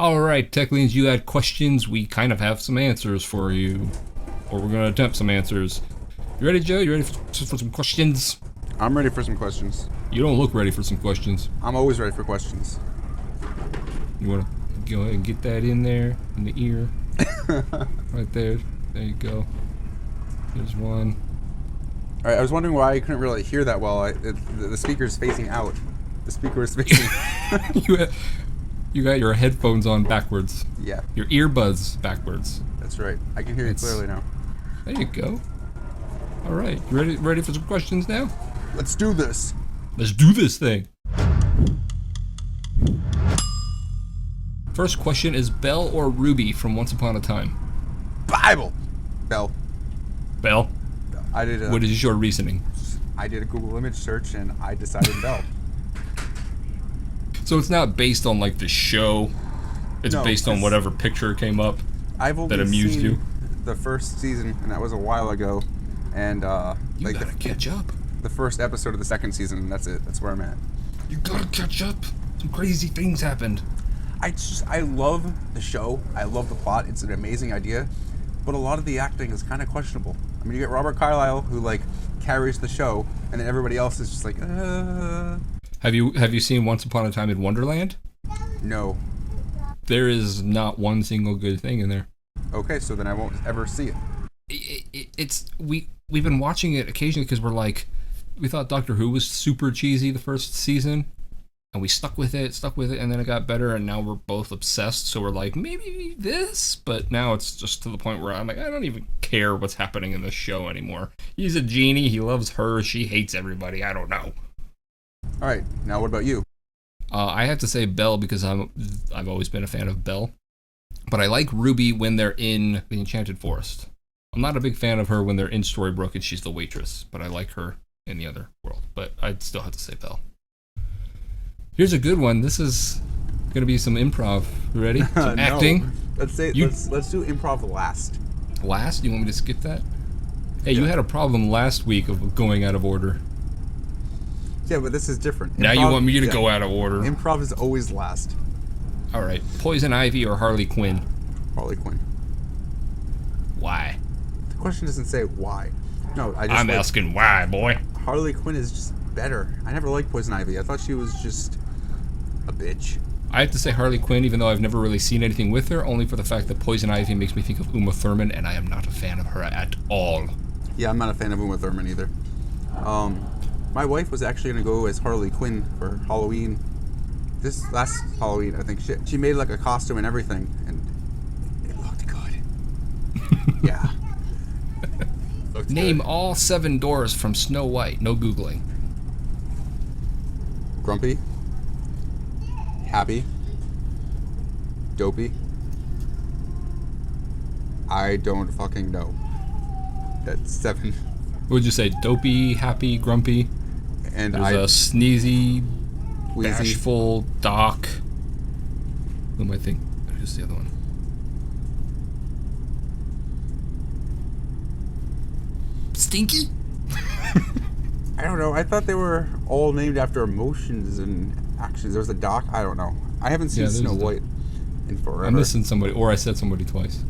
Alright, Teklians, you had questions. We kind of have some answers for you. Or we're going to attempt some answers. You ready, Joe? You ready for some questions? I'm ready for some questions. You don't look ready for some questions. I'm always ready for questions. You want to go ahead and get that in there, in the ear? Right there. There you go. There's one. Alright, I was wondering why I couldn't really hear that well. The speaker's facing out. The speaker is facing... You got your headphones on backwards. Yeah. Your earbuds backwards. That's right. I can hear you clearly now. There you go. Alright, you ready for some questions now? Let's do this. Let's do this thing. First question is Belle or Ruby from Once Upon a Time? Bible! Belle. Belle? I did what is your reasoning? I did a Google image search and I decided Belle. So it's not based on like the show. It's based on whatever picture came up that amused you. The first season, and that was a while ago. And you like gotta catch up. The first episode of the second season, and that's it. That's where I'm at. You gotta catch up. Some crazy things happened. I love the show. I love the plot. It's an amazing idea, but a lot of the acting is kind of questionable. I mean, you get Robert Carlyle who like carries the show, and then everybody else is just like. Have you seen Once Upon a Time in Wonderland? No. There is not one single good thing in there. Okay, so then I won't ever see it. We've been watching it occasionally because we're like, we thought Doctor Who was super cheesy the first season, and we stuck with it, and then it got better, and now we're both obsessed. So we're like, maybe this, but now it's just to the point where I'm like, I don't even care what's happening in this show anymore. He's a genie. He loves her. She hates everybody. I don't know. All right, now what about you? I have to say Belle because I've always been a fan of Belle, but I like Ruby when they're in the Enchanted Forest. I'm not a big fan of her when they're in Storybrooke and she's the waitress, but I like her in the other world. But I'd still have to say Belle. Here's a good one. This is gonna be some improv. You ready? Some acting. Let's do improv last. Last? You want me to skip that? Hey, you had a problem last week of going out of order. Yeah, but this is different. Now you want me to go out of order. Improv is always last. All right. Poison Ivy or Harley Quinn? Harley Quinn. Why? The question doesn't say why. No, I'm asking why, boy. Harley Quinn is just better. I never liked Poison Ivy. I thought she was just a bitch. I have to say Harley Quinn, even though I've never really seen anything with her, only for the fact that Poison Ivy makes me think of Uma Thurman, and I am not a fan of her at all. Yeah, I'm not a fan of Uma Thurman either. My wife was actually going to go as Harley Quinn for Halloween. This last Halloween, I think. She made like a costume and everything, and it looked good. Yeah. Name all 7 doors from Snow White. No Googling. Grumpy. Happy. Dopey. I don't fucking know. That's 7. What would you say? Dopey, happy, grumpy? And there's a sneezy, wheezy, bashful, doc. Who am I thinking? Who's the other one? Stinky? I don't know. I thought they were all named after emotions and actions. There was a doc. I don't know. I haven't seen Snow White in forever. I'm missing somebody, or I said somebody twice.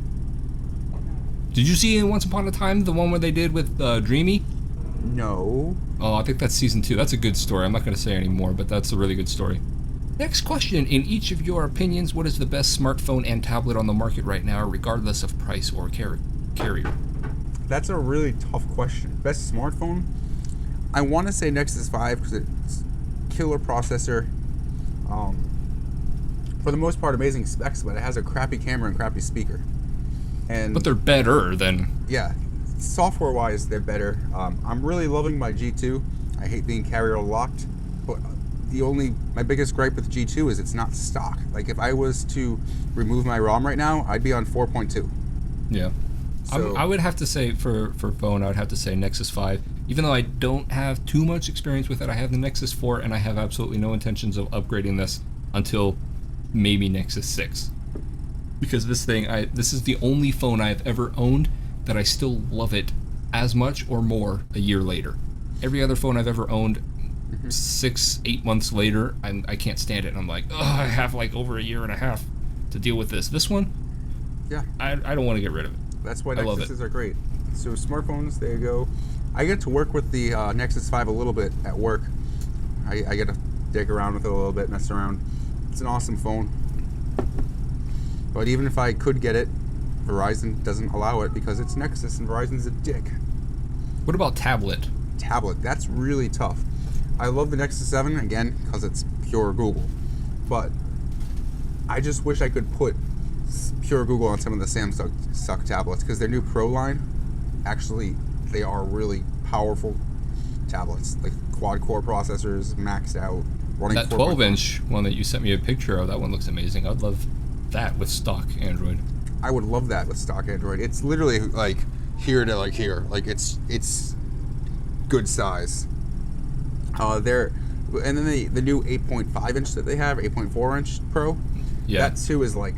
Did you see in Once Upon a Time the one where they did with Dreamy? No. Oh, I think that's season 2. That's a good story. I'm not going to say any more, but that's a really good story. Next question. In each of your opinions, what is the best smartphone and tablet on the market right now, regardless of price or carrier? That's a really tough question. Best smartphone? I want to say Nexus 5 because it's killer processor. For the most part, amazing specs, but it has a crappy camera and crappy speaker. But they're better than... Yeah. Software-wise, they're better. I'm really loving my G2. I hate being carrier locked, but my biggest gripe with G2 is it's not stock. Like, if I was to remove my ROM right now, I'd be on 4.2. Yeah. So, I would have to say, for phone, I would have to say Nexus 5. Even though I don't have too much experience with it, I have the Nexus 4, and I have absolutely no intentions of upgrading this until maybe Nexus 6. Because this is the only phone I've ever owned that I still love it as much or more a year later. Every other phone I've ever owned, 6-8 months later, I can't stand it. And I'm like, oh, I have like over a year and a half. to deal with this. This one, Yeah. I don't want to get rid of it. That's why I love Nexuses are great. So smartphones, there you go. I get to work with the Nexus 5 a little bit at work. I get to dig around with it a little bit, mess around. It's an awesome phone. But even if I could get it, Verizon doesn't allow it because it's Nexus and Verizon's a dick. What about tablet? Tablet, that's really tough. I love the Nexus 7, again, because it's pure Google. But I just wish I could put pure Google on some of the Samsung tablets, because their new Pro line, actually, they are really powerful tablets. Like quad-core processors, maxed out, running That 12-inch one that you sent me a picture of, that one looks amazing. I'd love that with stock Android. I would love that with stock Android. It's literally like here to like here. Like it's good size. And then the new 8.5 inch that they have, 8.4 inch Pro. Yeah. That too is like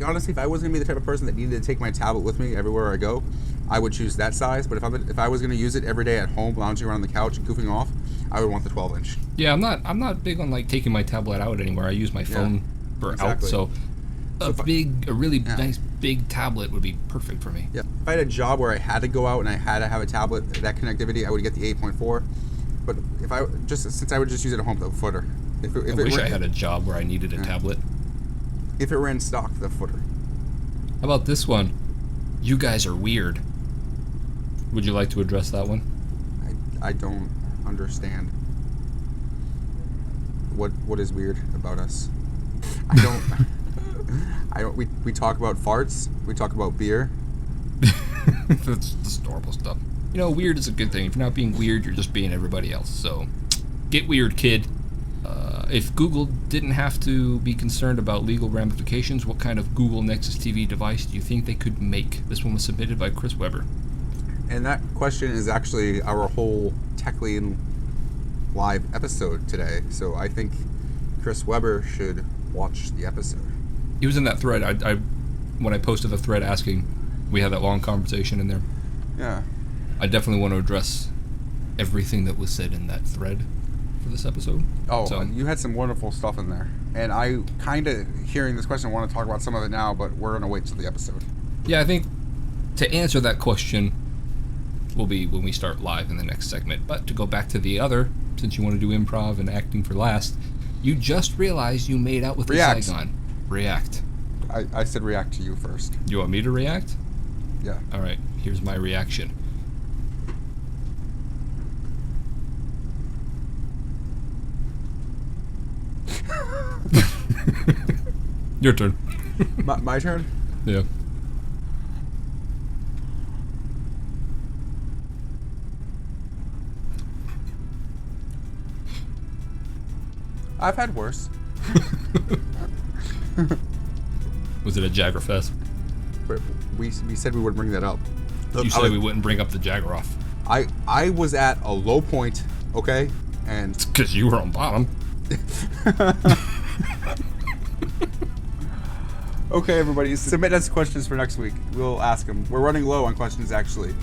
honestly, if I was gonna be the type of person that needed to take my tablet with me everywhere I go, I would choose that size. But if I was gonna use it every day at home, lounging around the couch and goofing off, I would want the 12 inch. Yeah, I'm not big on like taking my tablet out anywhere. I use my phone for exactly. out, so a really nice big tablet would be perfect for me. Yeah. If I had a job where I had to go out and I had to have a tablet, that connectivity, I would get the 8.4. But since I would just use it at home, the footer. I wish I had a job where I needed a tablet. If it ran stock, the footer. How about this one? You guys are weird. Would you like to address that one? I don't understand. What is weird about us? I don't. We talk about farts. We talk about beer. That's just horrible stuff. You know, weird is a good thing. If you're not being weird, you're just being everybody else. So, get weird, kid. If Google didn't have to be concerned about legal ramifications, what kind of Google Nexus TV device do you think they could make? This one was submitted by Chris Weber. And that question is actually our whole Teklian live episode today. So I think Chris Weber should watch the episode. He was in that thread. I when I posted the thread asking, we had that long conversation in there. Yeah. I definitely want to address everything that was said in that thread for this episode. Oh, so, you had some wonderful stuff in there. And I kind of, hearing this question, want to talk about some of it now, but we're going to wait till the episode. Yeah, I think to answer that question will be when we start live in the next segment. But to go back to the other, since you want to do improv and acting for last, you just realized you made out with the Zygon. React. I said react to you first. You want me to react? Yeah. All right, here's my reaction. Your turn. My turn? Yeah. I've had worse. Was it a Jagger Fest? But we said we wouldn't bring that up. You said we wouldn't bring up the Jaguar. I was at a low point, okay? And it's because you were on bottom. Okay, everybody, submit us questions for next week. We'll ask them. We're running low on questions, actually.